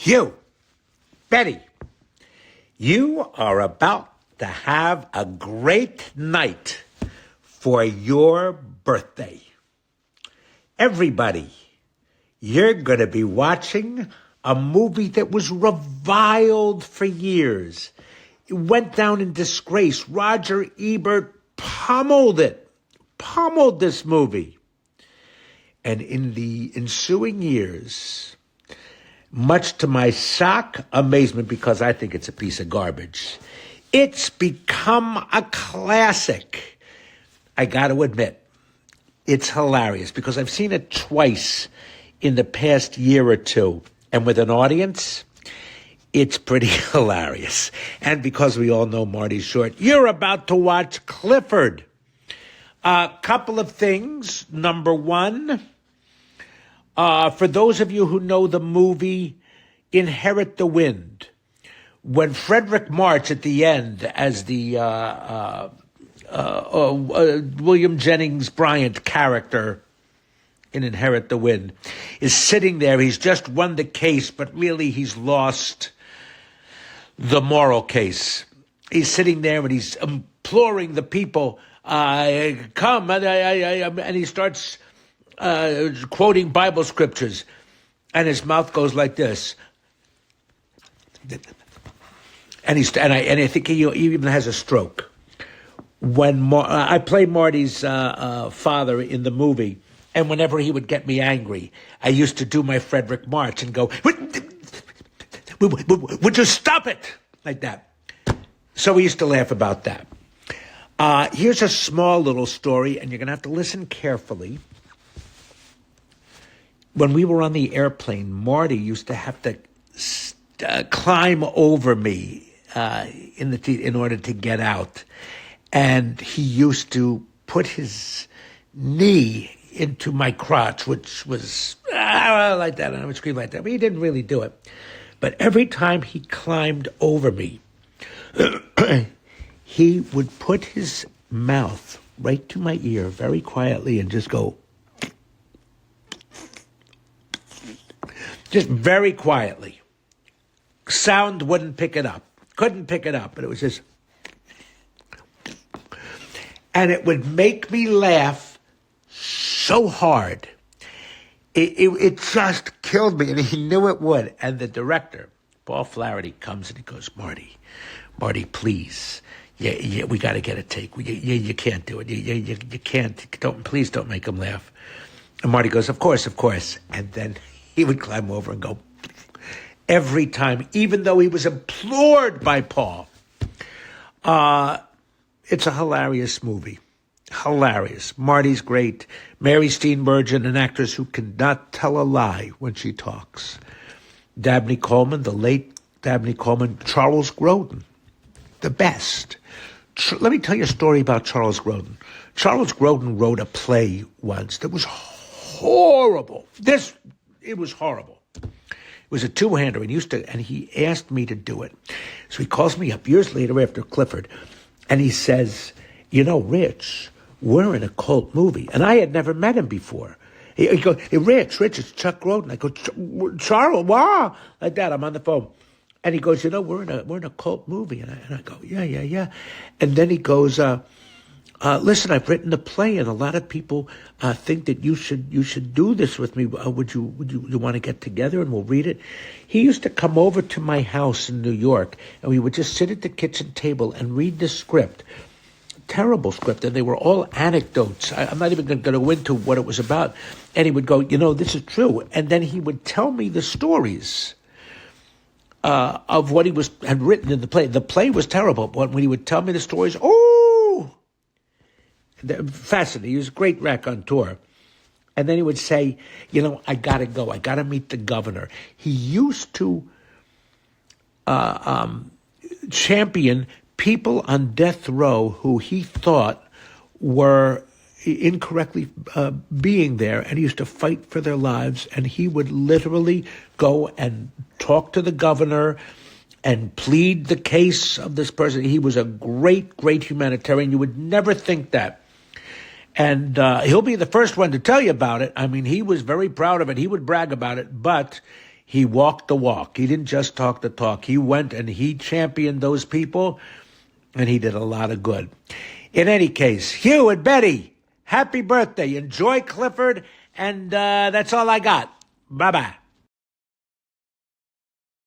Hugh, Betty, you are about to have a great night for your birthday. Everybody, you're going to be watching a movie that was reviled for years. It went down in disgrace. Roger Ebert pummeled this movie. And in the ensuing years, much to my shock, amazement, because I think it's a piece of garbage, it's become a classic. I got to admit, it's hilarious because I've seen it twice in the past year or two. And with an audience, it's pretty hilarious. And because we all know Marty Short, you're about to watch Clifford. A couple of things. Number one, for those of you who know the movie Inherit the Wind, when Frederick March at the end as the William Jennings Bryant character in Inherit the Wind is sitting there, he's just won the case, but really he's lost the moral case. He's sitting there and he's imploring the people, come, and he starts quoting Bible scriptures, and his mouth goes like this, and I think he even has a stroke. When I play Marty's father in the movie, and whenever he would get me angry, I used to do my Frederick March and go, would you stop it? Like that. So we used to laugh about that. Here's a small little story, and you're going to have to listen carefully. When we were on the airplane, Marty used to have to climb over me in order to get out. And he used to put his knee into my crotch, which was like that, and I would scream like that. But he didn't really do it. But every time he climbed over me, he would put his mouth right to my ear very quietly and just go, just very quietly. Sound wouldn't pick it up. Couldn't pick it up, but it was just... And it would make me laugh so hard. It just killed me, and he knew it would. And the director, Paul Flaherty, comes and he goes, Marty, please. Yeah, we got to get a take. You can't do it. You can't. Please don't make him laugh. And Marty goes, of course. And then he would climb over and go every time, even though he was implored by Paul. It's a hilarious movie. Hilarious. Marty's great. Mary Steenburgen, an actress who cannot tell a lie when she talks. Dabney Coleman, the late Dabney Coleman. Charles Grodin, the best. Let me tell you a story about Charles Grodin. Charles Grodin wrote a play once that was horrible. It was horrible. It was a two-hander, and he asked me to do it. So he calls me up years later after Clifford, and he says, Rich, we're in a cult movie. And I had never met him before. He goes, hey, Rich, it's Chuck Grodin. I go, Charles, wow, like that. I'm on the phone. And he goes, we're in a cult movie. And I go, yeah. And then he goes, listen, I've written a play, and a lot of people think that you should do this with me. Would you want to get together and we'll read it? He used to come over to my house in New York, and we would just sit at the kitchen table and read the script. Terrible script, and they were all anecdotes. I'm not even going to go into what it was about. And he would go, this is true. And then he would tell me the stories of what he had written in the play. The play was terrible, but when he would tell me the stories, fascinating. He was a great raconteur. And then he would say, I got to go. I got to meet the governor. He used to champion people on death row who he thought were incorrectly being there, and he used to fight for their lives, and he would literally go and talk to the governor and plead the case of this person. He was a great, great humanitarian. You would never think that. And he'll be the first one to tell you about it. I mean, he was very proud of it. He would brag about it, but He walked the walk. He didn't just talk the talk. He went and he championed those people, and he did a lot of good. In any case, Hugh and Betty, happy birthday. Enjoy Clifford, and that's all I got. Bye-bye.